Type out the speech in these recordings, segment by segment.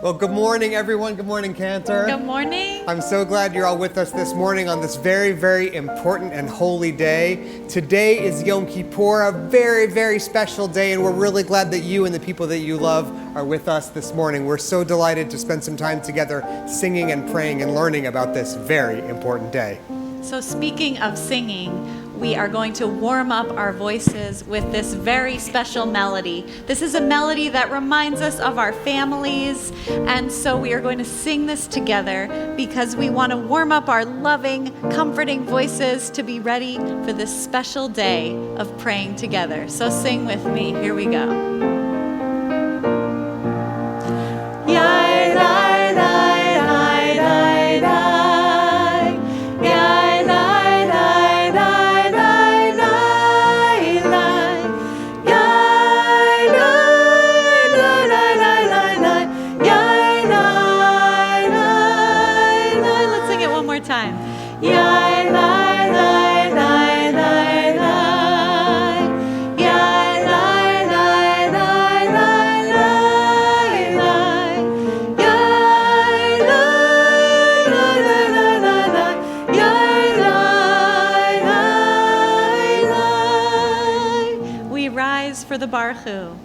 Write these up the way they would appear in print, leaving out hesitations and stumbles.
Well, good morning, everyone. Good morning, Cantor. Good morning. I'm so glad you're all with us this morning on this very, very important and holy day. Today is Yom Kippur, a very, very special day, and we're really glad that you and the people that you love are with us this morning. We're so delighted to spend some time together singing and praying and learning about this very important day. So speaking of singing, we are going to warm up our voices with this very special melody. This is a melody that reminds us of our families, and so we are going to sing this together because we want to warm up our loving, comforting voices to be ready for this special day of praying together. So sing with me. Here we go. For the Baruch.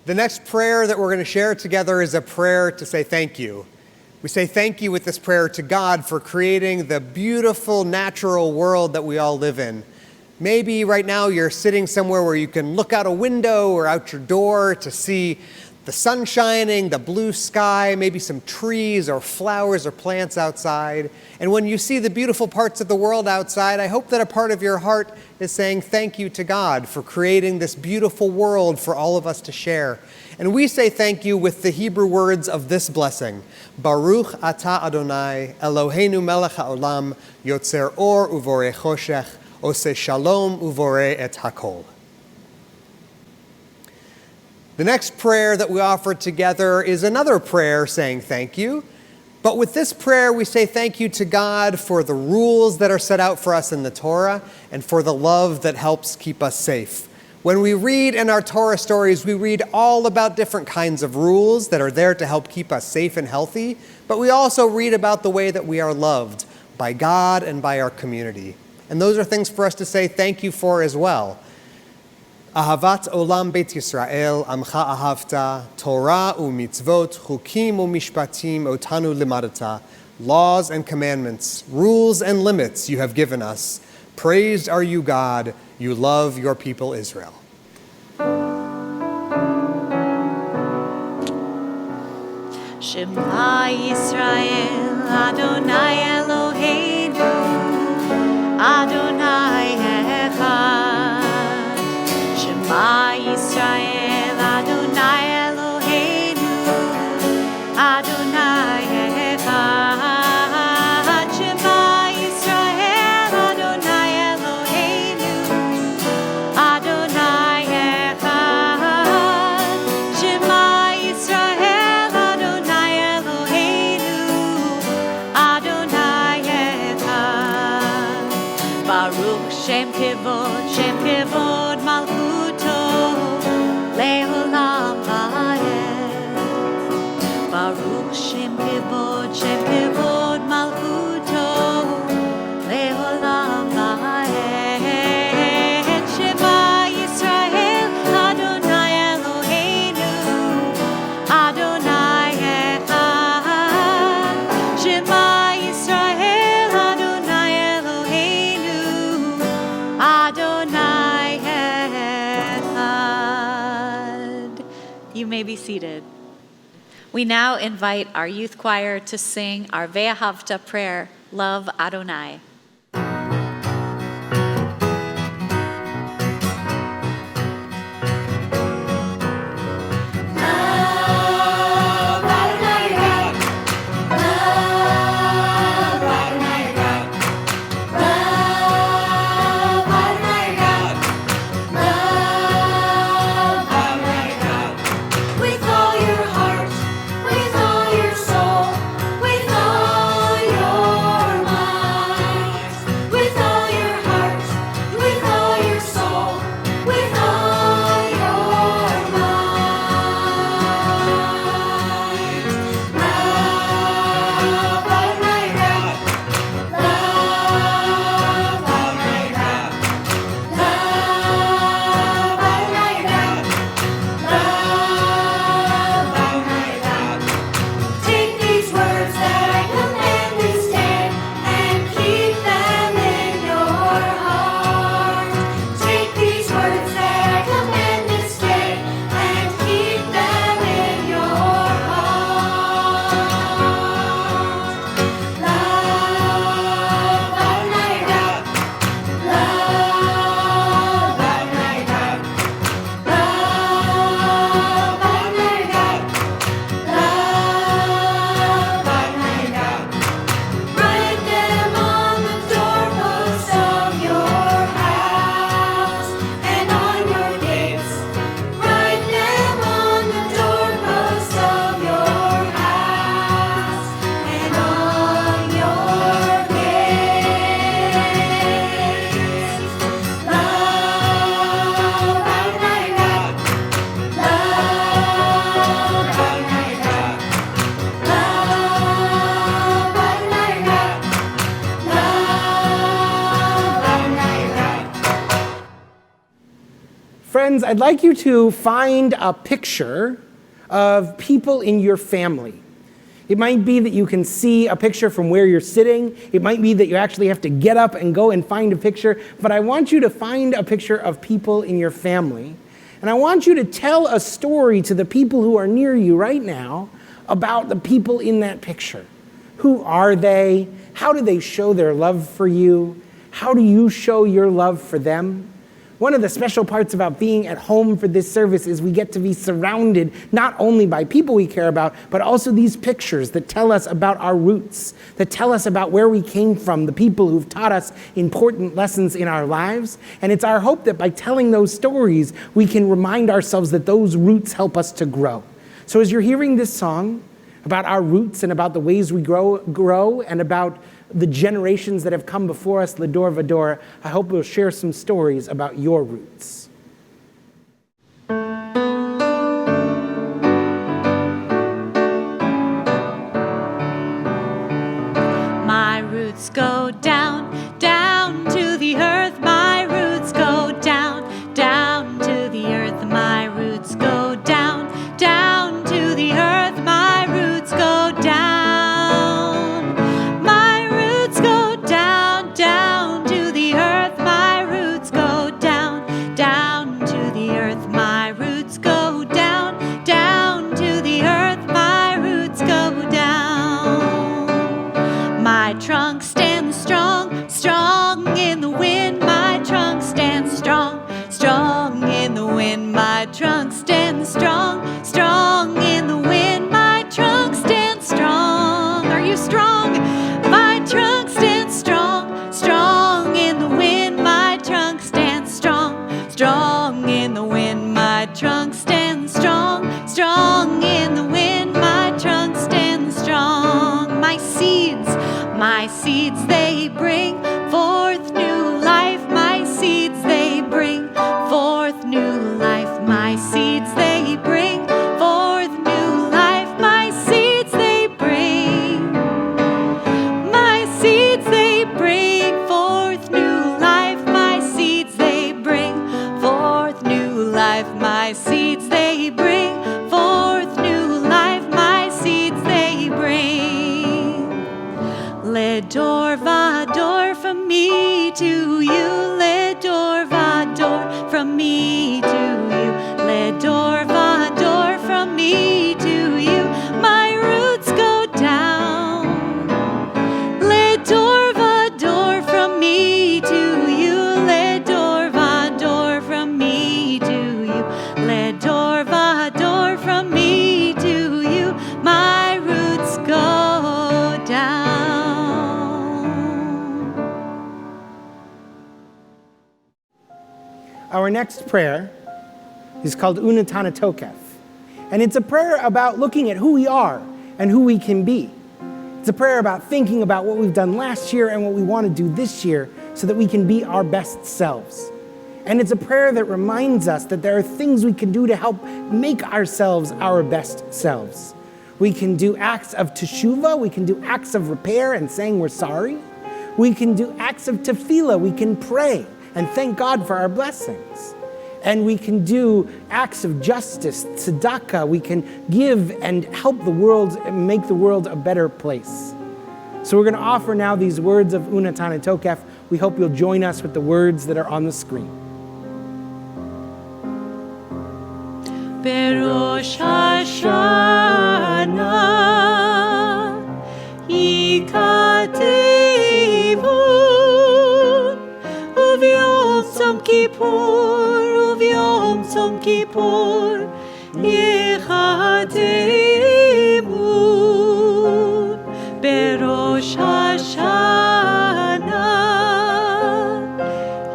The next prayer that we're going to share together is a prayer to say thank you. We say thank you with this prayer to God for creating the beautiful natural world that we all live in. Maybe right now you're sitting somewhere where you can look out a window or out your door to see the sun shining, the blue sky, maybe some trees or flowers or plants outside. And when you see the beautiful parts of the world outside, I hope that a part of your heart is saying thank you to God for creating this beautiful world for all of us to share. And we say thank you with the Hebrew words of this blessing. Baruch atah Adonai, Eloheinu melech haolam, yotzer or uvorei choshech, oseh shalom uvorei et hakol. The next prayer that we offer together is another prayer saying thank you. But with this prayer, we say thank you to God for the rules that are set out for us in the Torah and for the love that helps keep us safe. When we read in our Torah stories, we read all about different kinds of rules that are there to help keep us safe and healthy, but we also read about the way that we are loved by God and by our community. And those are things for us to say thank you for as well. Ahavat olam Beit Yisrael, amcha ahavta, Torah u'mitzvot, chukim u'mishpatim, otanu limadata, laws and commandments, rules and limits you have given us. Praised are you, God, you love your people Israel. Shema Yisrael, Adonai Eloheinu, Adonai Echad. Shema Yisrael, Adonai Eloheinu, Adonai Echad. Shema Yisrael, Adonai Eloheinu, Adonai Echad. Shema Yisrael, Adonai Eloheinu, Adonai Echad. Baruch Shem Kevod, Shem Kevod Malchuto, Le'olam Va'ed. Baruch Shem Kevod Malchuto, Le'olam Va'ed. Shema Yisrael, Adonai Eloheinu, Adonai Echad. Shema Yisrael, Adonai Eloheinu, Adonai Echad. You may be seated. We now invite our youth choir to sing our Ve'ahavta prayer Love Adonai. Friends, I'd like you to find a picture of people in your family. It might be that you can see a picture from where you're sitting. It might be that you actually have to get up and go and find a picture. But I want you to find a picture of people in your family. And I want you to tell a story to the people who are near you right now about the people in that picture. Who are they? How do they show their love for you? How do you show your love for them? One of the special parts about being at home for this service is we get to be surrounded not only by people we care about, but also these pictures that tell us about our roots, that tell us about where we came from, the people who've taught us important lessons in our lives. And it's our hope that by telling those stories, we can remind ourselves that those roots help us to grow. So as you're hearing this song about our roots and about the ways we grow and about the generations that have come before us, Ledor Vador, I hope we'll share some stories about your roots. My roots go down, down to the earth. My roots go down, down to the earth. My roots go down, down to the earth. My roots go down. My roots go down, down to the earth. My roots go down, down to the earth. My roots go down, down to the earth. My roots go down. My trunk stands strong, strong in the wind. My trunk stands strong, strong in the wind. My trunk stands strong, strong in the wind. My trunk stands strong. Are you strong? My trunk stands strong, strong in the wind. My trunk stands strong, strong in the wind. My trunk stands strong, strong in the wind. My trunk stands strong. My seeds, they bring forth new life. My seeds, they bring forth new life. My seeds, they bring forth new life. My seeds, they bring. My seeds, they bring forth new life. My seeds, they bring forth new life. My seeds, they bring forth new life. My seeds, they bring. Ledor Vador, from me to you. Ledor Vador, from me to you. Ledor Vador, from me to you. My roots go down. Ledor next prayer is called Unatan Tokef. And it's a prayer about looking at who we are and who we can be. It's a prayer about thinking about what we've done last year and what we want to do this year so that we can be our best selves. And it's a prayer that reminds us that there are things we can do to help make ourselves our best selves. We can do acts of teshuvah, we can do acts of repair and saying we're sorry. We can do acts of tefillah, we can pray and thank God for our blessings. And we can do acts of justice, tzedakah, we can give and help the world, make the world a better place. So we're going to offer now these words of Unatan Tokef. We hope you'll join us with the words that are on the screen. Berosh Hashanah Yikatevun Uvyom Tzom Kippur Yechadevun Berosh Hashanah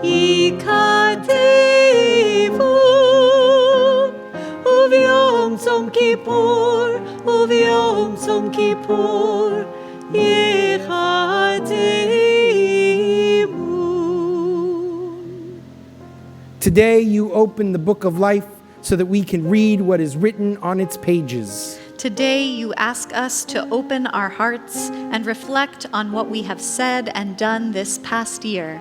Yikatevun Uvyom Tzom Kippur Yechadevun. Today you open the book of life so that we can read what is written on its pages. Today you ask us to open our hearts and reflect on what we have said and done this past year.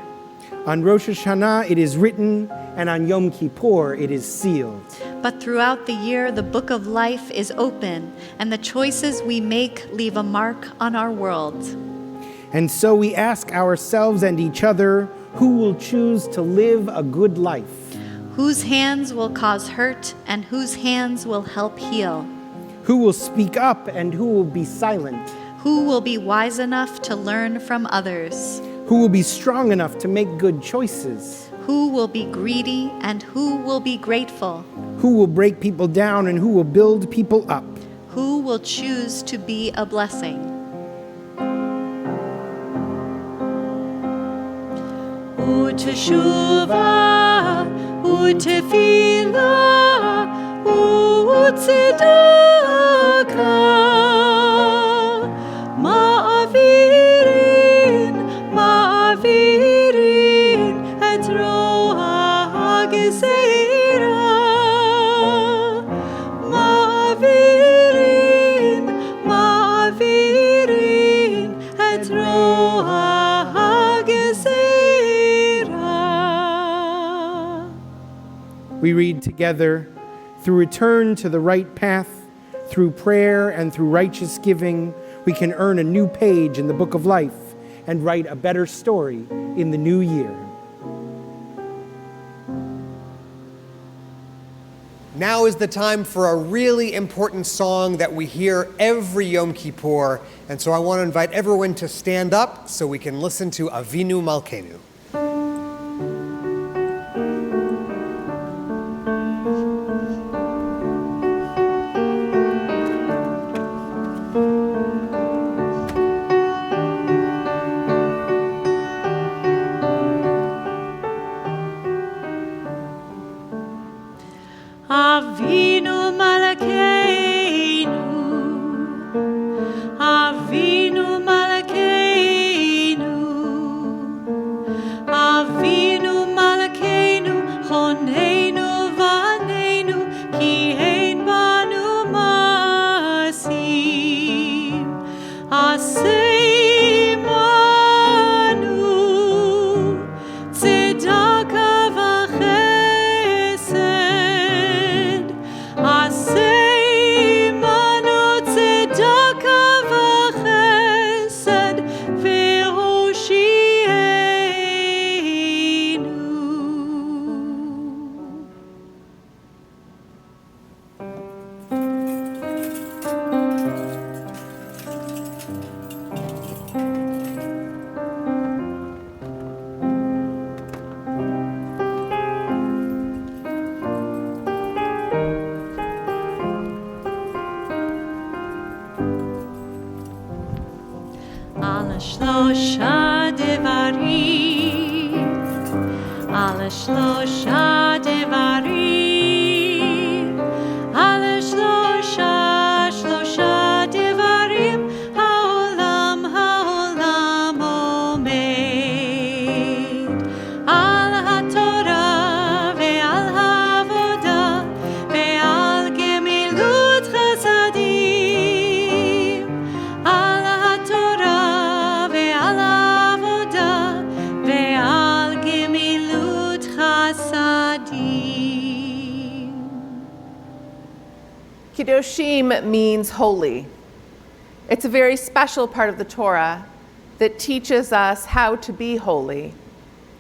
On Rosh Hashanah it is written, and on Yom Kippur it is sealed. But throughout the year, the book of life is open, and the choices we make leave a mark on our world. And so we ask ourselves and each other, who will choose to live a good life? Whose hands will cause hurt and whose hands will help heal? Who will speak up and who will be silent? Who will be wise enough to learn from others? Who will be strong enough to make good choices? Who will be greedy and who will be grateful? Who will break people down and who will build people up? Who will choose to be a blessing? Uteshuvah, utefillah, utzedakah, ma'avirin et roha hagezerah, ma'avirin et roha hagezerah. We read together, through return to the right path, through prayer and through righteous giving, we can earn a new page in the book of life and write a better story in the new year. Now is the time for a really important song that we hear every Yom Kippur, and so I want to invite everyone to stand up so we can listen to Avinu Malkeinu. Avinu Malkeinu, Avinu Malkeinu, Avinu Malkeinu, Choneinu Vaneinu, Ki Ein Banu Masim, Asei Manu, Tzedakah Al shlosha devarim Kiddushim means holy. It's a very special part of the Torah that teaches us how to be holy.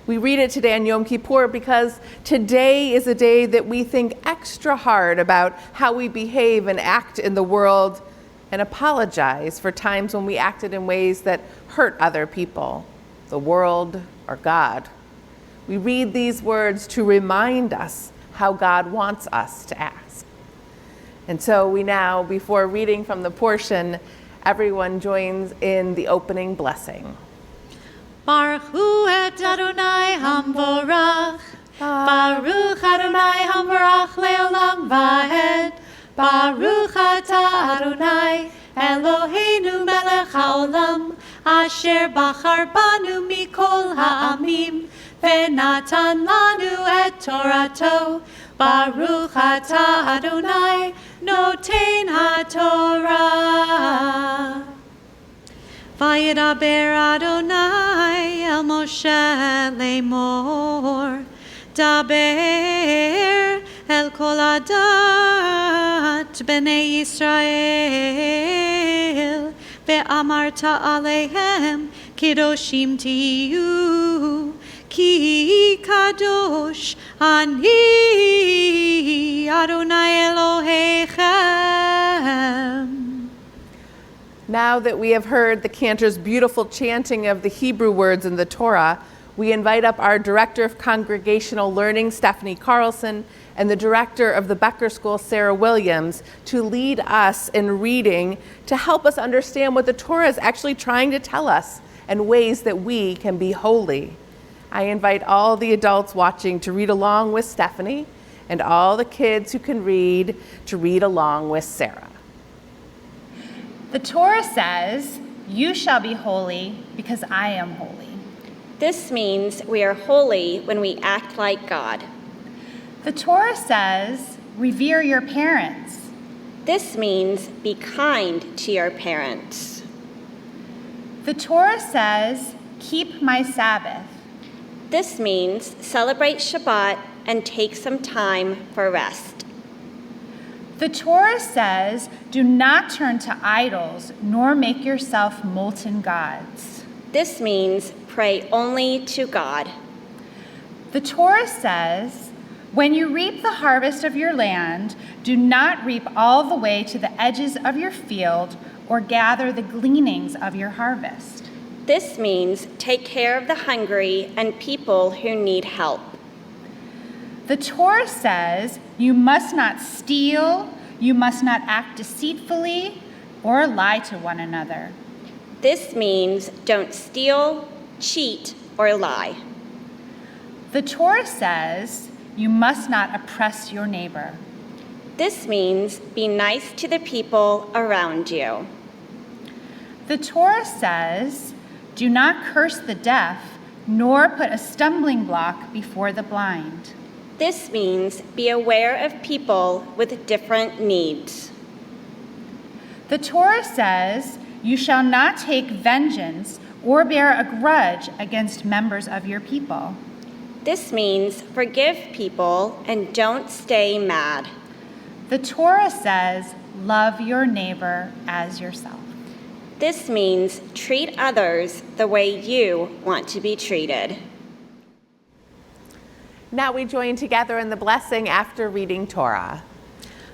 We read it today on Yom Kippur because today is a day that we think extra hard about how we behave and act in the world and apologize for times when we acted in ways that hurt other people, the world, or God. We read these words to remind us how God wants us to act. And so we now, before reading from the portion, everyone joins in the opening blessing. Baruch hu et Adonai hamvorach, Baruch Adonai hamvorach leolam vaed, Baruch atah Adonai Eloheinu melech haolam, asher bachar banu mikol ha'amim, venatan lanu et Torato, Baruch atah Adonai noten haTorah. Vayedaber Adonai el Moshe lemor, daber el kol adat bnei Yisrael, ve'amarta alehem kiddoshim tiyu, ki kadosh ani Adonai Elohechem. Now that we have heard the cantor's beautiful chanting of the Hebrew words in the Torah, we invite up our Director of Congregational Learning, Stephanie Carlson, and the Director of the Becker School, Sarah Williams, to lead us in reading to help us understand what the Torah is actually trying to tell us and ways that we can be holy. I invite all the adults watching to read along with Stephanie and all the kids who can read to read along with Sarah. The Torah says, "You shall be holy because I am holy." This means we are holy when we act like God. The Torah says, "Revere your parents." This means be kind to your parents. The Torah says, "Keep my Sabbath." This means celebrate Shabbat and take some time for rest. The Torah says, "Do not turn to idols, nor make yourself molten gods." This means pray only to God. The Torah says, "When you reap the harvest of your land, do not reap all the way to the edges of your field or gather the gleanings of your harvest." This means take care of the hungry and people who need help. The Torah says, "You must not steal, you must not act deceitfully, or lie to one another." This means don't steal, cheat, or lie. The Torah says, "You must not oppress your neighbor." This means be nice to the people around you. The Torah says, "Do not curse the deaf, nor put a stumbling block before the blind." This means be aware of people with different needs. The Torah says, "You shall not take vengeance or bear a grudge against members of your people." This means forgive people and don't stay mad. The Torah says, "Love your neighbor as yourself." This means treat others the way you want to be treated. Now we join together in the blessing after reading Torah.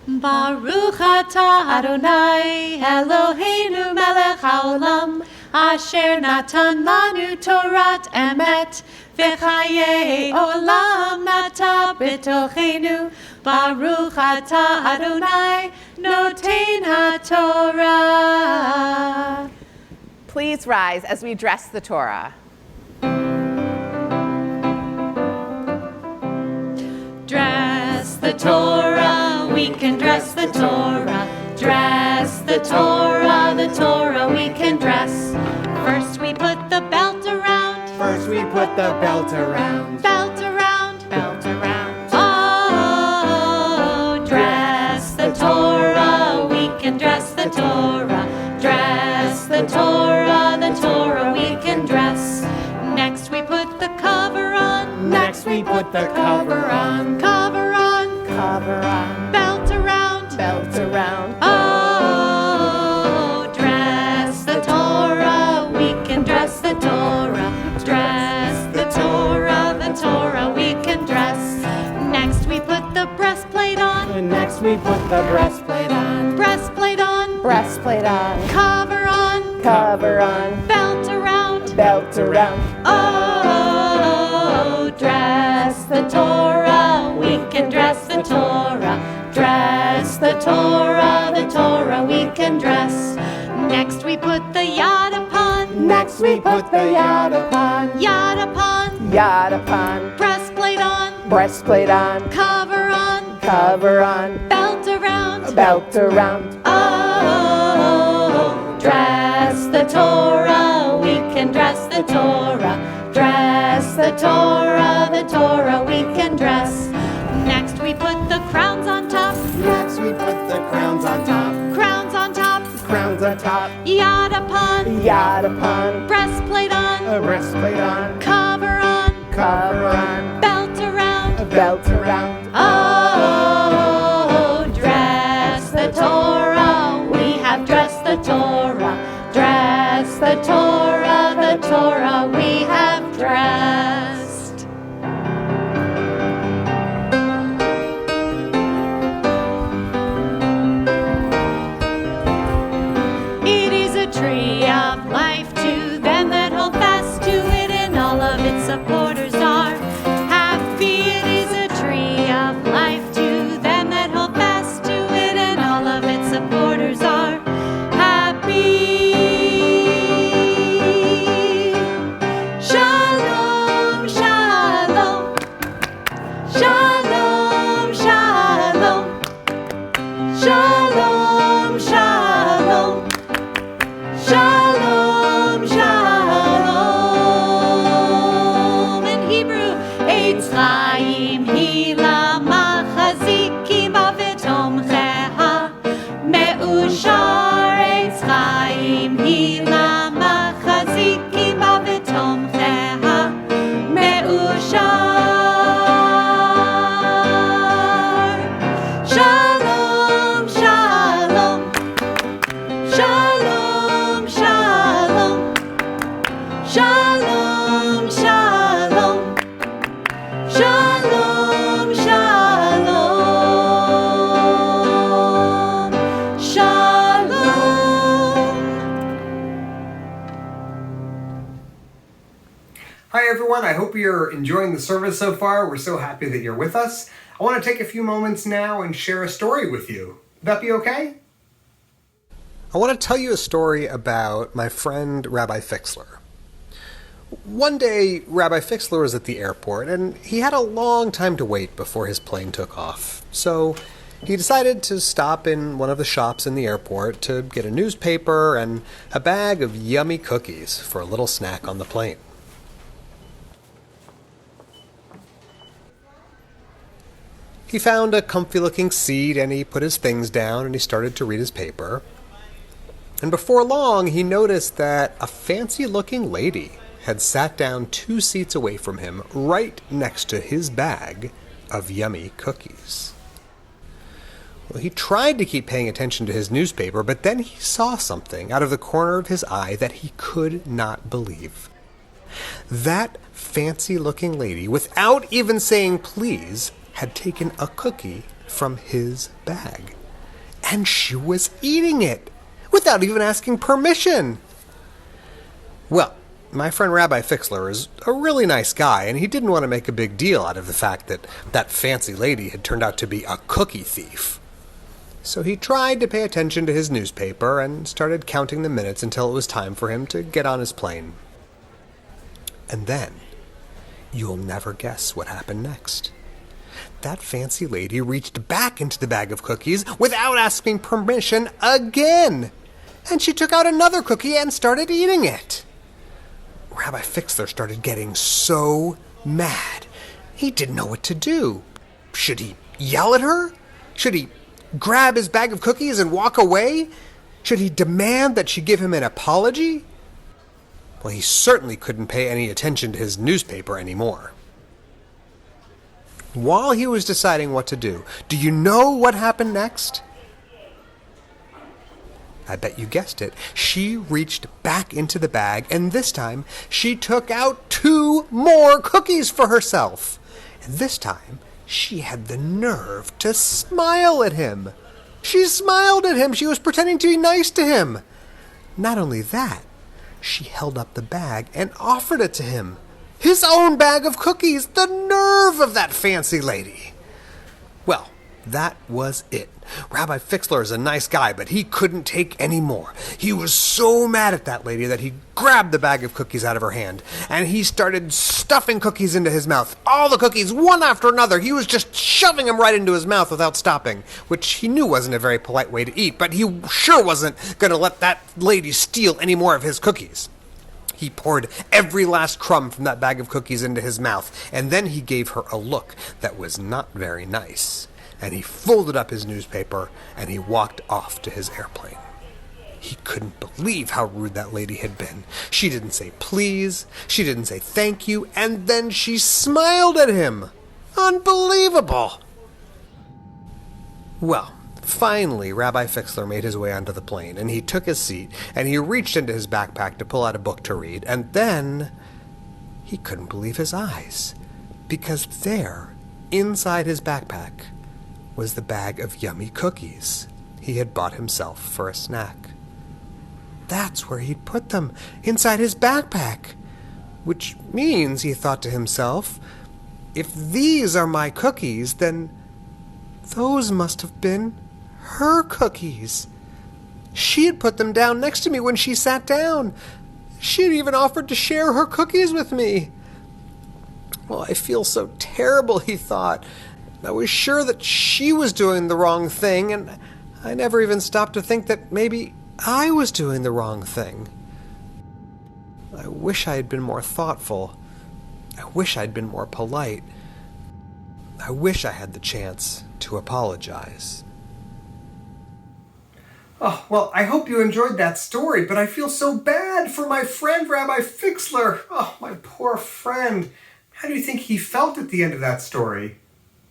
Baruch atah Adonai Eloheinu melech haolam, asher natan lanu Torat emet, v'chayei olam nata b'tochenu. Baruch atah Adonai noten haTorah. Please rise as we address the Torah. Dress the Torah, we can dress the Torah. Dress the Torah we can dress. First we put the belt around. First we put the belt around. Belt around. Belt around. Oh, dress the Torah, we can dress the Torah. Dress the Torah we can dress. Next we put the cover on. Next we put the cover on. Cover on. Cover on. Belt around. Belt around. we put the breastplate on. Breastplate on. Breastplate on. Cover on. Cover on. Belt around. Belt around. Oh, dress the Torah. We can dress the Torah. Dress the Torah we can dress. Next we put the yad upon. Next we put the yad upon. Yad upon. Yad upon. Breastplate on. Breastplate on. Cover on. Cover on. Belt around. Belt around. Oh, dress the Torah. We can dress the Torah. Dress the Torah we can dress. Next we put the crowns on top. Next we put the crowns on top. Crowns on top. Crowns on top. Yad upon. Yad upon. Breastplate on. A breastplate on. Cover on. Cover on. Belt around. Belt around. Oh, dress the Torah. We have dressed the Torah. Dress the Torah we have dressed. It is a tree of life to them that hold fast to it, and all of its supporters are happy. It is a tree of life to them that hold fast to it, and all of its supporters are happy. Shalom, shalom. Shalom, shalom. Shalom, shalom. Shalom, shalom. In Hebrew, Eitz Chaim hi lamachazikim avetomcheha. Me'ushar Eitz Chaim hi lamachazikim avetomcheha. Me'ushar. Shalom, shalom. Shalom, shalom. Shalom, shalom. Shalom, shalom. Shalom. Hi, everyone. I hope you're enjoying the service so far. We're so happy that you're with us. I want to take a few moments now and share a story with you. Would that be okay? I want to tell you a story about my friend Rabbi Fixler. One day, Rabbi Fixler was at the airport, and he had a long time to wait before his plane took off. So he decided to stop in one of the shops in the airport to get a newspaper and a bag of yummy cookies for a little snack on the plane. He found a comfy-looking seat, and he put his things down, and he started to read his paper. And before long, he noticed that a fancy-looking lady had sat down 2 seats away from him, right next to his bag of yummy cookies. Well, he tried to keep paying attention to his newspaper, but then he saw something out of the corner of his eye that he could not believe. That fancy-looking lady, without even saying please, had taken a cookie from his bag. And she was eating it, without even asking permission. Well, my friend Rabbi Fixler is a really nice guy, and he didn't want to make a big deal out of the fact that that fancy lady had turned out to be a cookie thief. So he tried to pay attention to his newspaper and started counting the minutes until it was time for him to get on his plane. And then, you'll never guess what happened next. That fancy lady reached back into the bag of cookies without asking permission again. And she took out another cookie and started eating it. Rabbi Fixler started getting so mad. He didn't know what to do. Should he yell at her? Should he grab his bag of cookies and walk away? Should he demand that she give him an apology? Well, he certainly couldn't pay any attention to his newspaper anymore. While he was deciding what to do you know what happened next? I bet you guessed it. She reached back into the bag, and this time she took out 2 more cookies for herself. And this time she had the nerve to smile at him. She smiled at him. She was pretending to be nice to him. Not only that, she held up the bag and offered it to him. His own bag of cookies. The nerve of that fancy lady. Well, that was it. Rabbi Fixler is a nice guy, but he couldn't take any more. He was so mad at that lady that he grabbed the bag of cookies out of her hand, and he started stuffing cookies into his mouth. All the cookies, one after another. He was just shoving them right into his mouth without stopping, which he knew wasn't a very polite way to eat, but he sure wasn't going to let that lady steal any more of his cookies. He poured every last crumb from that bag of cookies into his mouth, and then he gave her a look that was not very nice. And he folded up his newspaper, and he walked off to his airplane. He couldn't believe how rude that lady had been. She didn't say please, she didn't say thank you, and then she smiled at him. Unbelievable! Well, finally, Rabbi Fixler made his way onto the plane, and he took his seat, and he reached into his backpack to pull out a book to read, and then he couldn't believe his eyes, because there, inside his backpack, was the bag of yummy cookies he had bought himself for a snack. That's where he'd put them, inside his backpack. Which means, he thought to himself, if these are my cookies, then those must have been her cookies. She had put them down next to me when she sat down. She had even offered to share her cookies with me. Well, I feel so terrible, he thought. I was sure that she was doing the wrong thing, and I never even stopped to think that maybe I was doing the wrong thing. I wish I had been more thoughtful. I wish I'd been more polite. I wish I had the chance to apologize. Oh, well, I hope you enjoyed that story, but I feel so bad for my friend, Rabbi Fixler. Oh, my poor friend. How do you think he felt at the end of that story?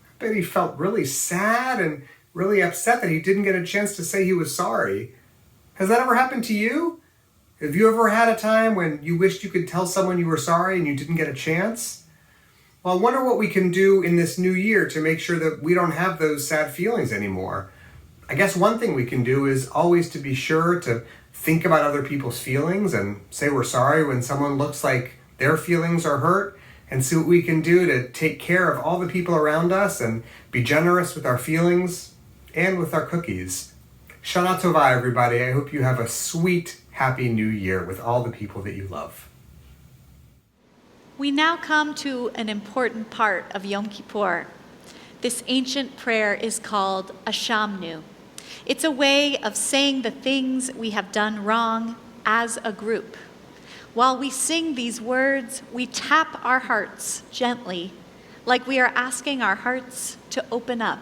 I bet he felt really sad and really upset that he didn't get a chance to say he was sorry. Has that ever happened to you? Have you ever had a time when you wished you could tell someone you were sorry and you didn't get a chance? Well, I wonder what we can do in this new year to make sure that we don't have those sad feelings anymore. I guess one thing we can do is always to be sure to think about other people's feelings and say we're sorry when someone looks like their feelings are hurt, and see what we can do to take care of all the people around us and be generous with our feelings and with our cookies. Shana Tova, everybody. I hope you have a sweet, happy new year with all the people that you love. We now come to an important part of Yom Kippur. This ancient prayer is called Ashamnu. It's a way of saying the things we have done wrong as a group. While we sing these words, we tap our hearts gently, like we are asking our hearts to open up,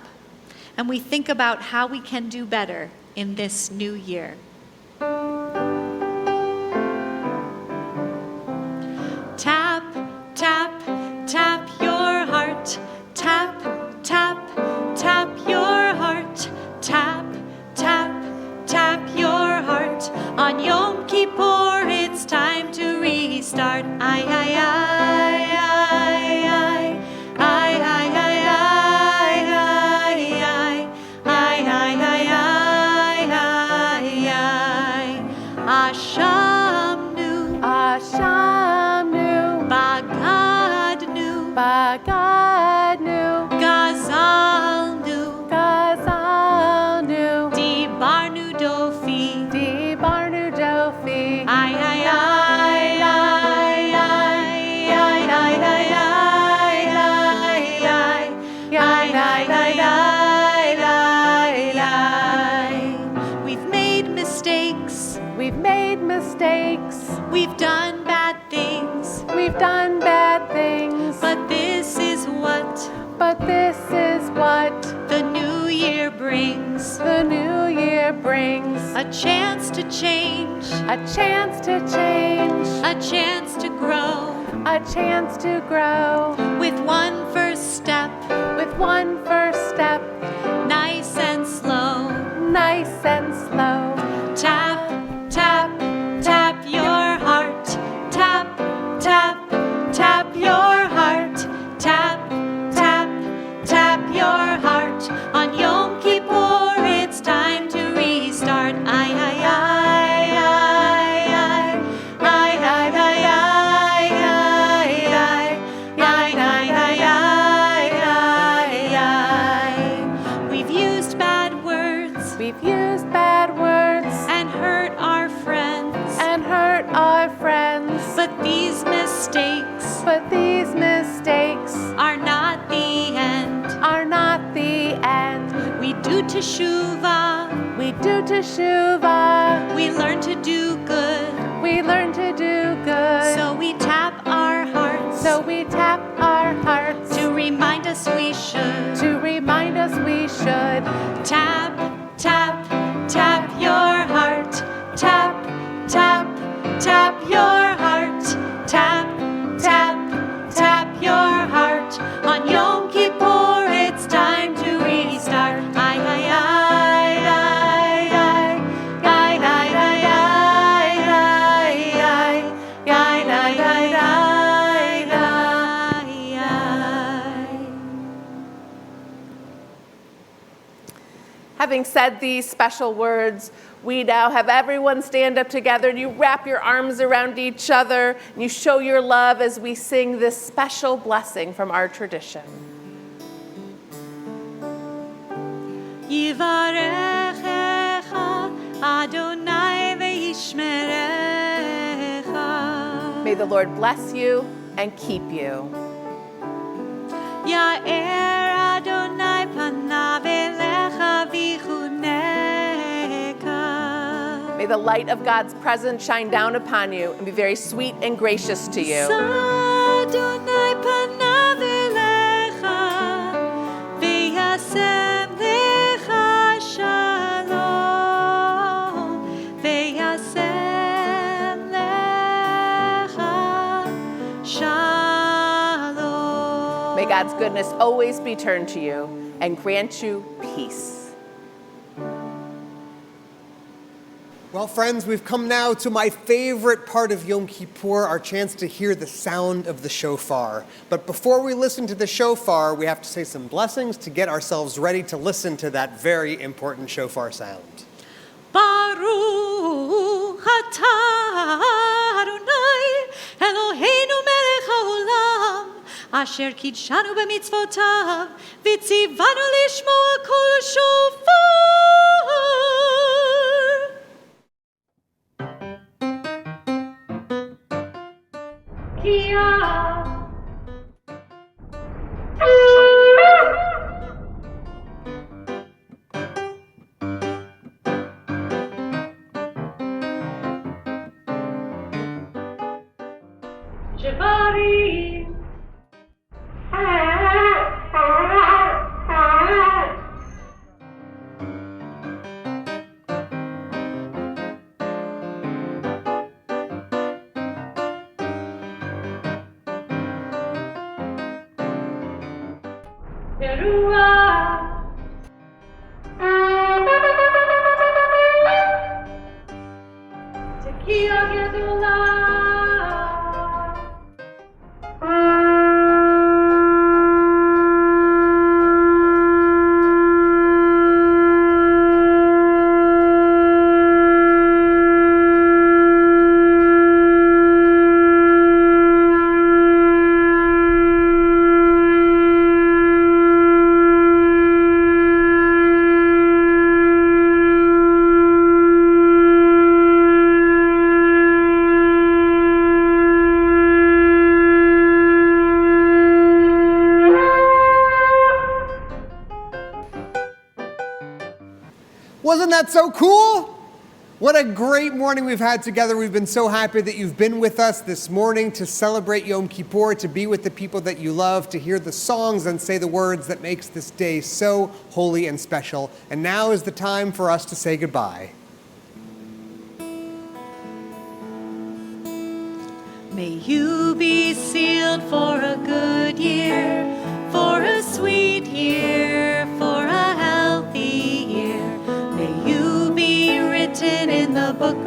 and we think about how we can do better in this new year. Tap, tap, tap your heart. Tap, tap, tap your heart. Tap, tap, tap your heart. On Yom Kippur, it's time to restart. Ay, ay, ay, ay, ay. Ay, ay, ay, ay, ay, ay. Ay, ay, ay, ay, ay, ay. Ashamnu. Ashamnu. Bagadnu. Bagadnu. Gazalnu. Gazalnu. Dibarnu dofi. Dibarnu dofi. Ay, ay, ay, ay, ay, ay, ay, ay, ay, ay, ay. Ay, ay, ay, ay, ay, ay. We've made mistakes. We've made mistakes. We've done bad things. We've done bad things. But this is what the new year brings. The new year brings a chance to change. A chance to change. A chance to grow. A chance to grow. With one first step. With one first step. Nice and slow. Nice and slow. Tap, tap, tap your heart. Tap, tap, tap your heart. Tap, tap, tap bad words and hurt our friends. and hurt our friends. But these mistakes are not the end. Are not the end. We do teshuvah. We do teshuvah. We learn to do good. We learn to do good. So we tap our hearts. So we tap our hearts To remind us we should. to remind us we should. Tap, tap, tap your heart. Tap, tap, tap your heart. Tap, tap, tap your heart. On Yom Kippur, it's time to restart. Ay, ay, ay, ay, ay, ay, ay, ay, ay, ay, ay, ay, ay, ay, ay. Having said these special words, we now have everyone stand up together and you wrap your arms around each other and you show your love as we sing this special blessing from our tradition. Yivarechecha Adonai ve'yishmerecha. May the Lord bless you and keep you. Ya'er Adonai panav elecha v'chuneka. May the light of God's presence shine down upon you and be very sweet and gracious to you. Adonai panav elecha v'yasem lecha shalom. V'yasem lecha shalom. May God's goodness always be turned to you and grant you peace. Well, friends, we've come now to my favorite part of Yom Kippur, our chance to hear the sound of the shofar. But before we listen to the shofar, we have to say some blessings to get ourselves ready to listen to that very important shofar sound. Baruch atah Adonai Eloheinu melech haolam asher kidshanu b'mitzvotav v'tzivanu lishmoa kol shofar. Wasn't that so cool? What a great morning we've had together. We've been so happy that you've been with us this morning to celebrate Yom Kippur, to be with the people that you love, to hear the songs and say the words that makes this day so holy and special. And now is the time for us to say goodbye. May you be sealed for a good year, for a sweet year, for a healthy year. May you be written in the book of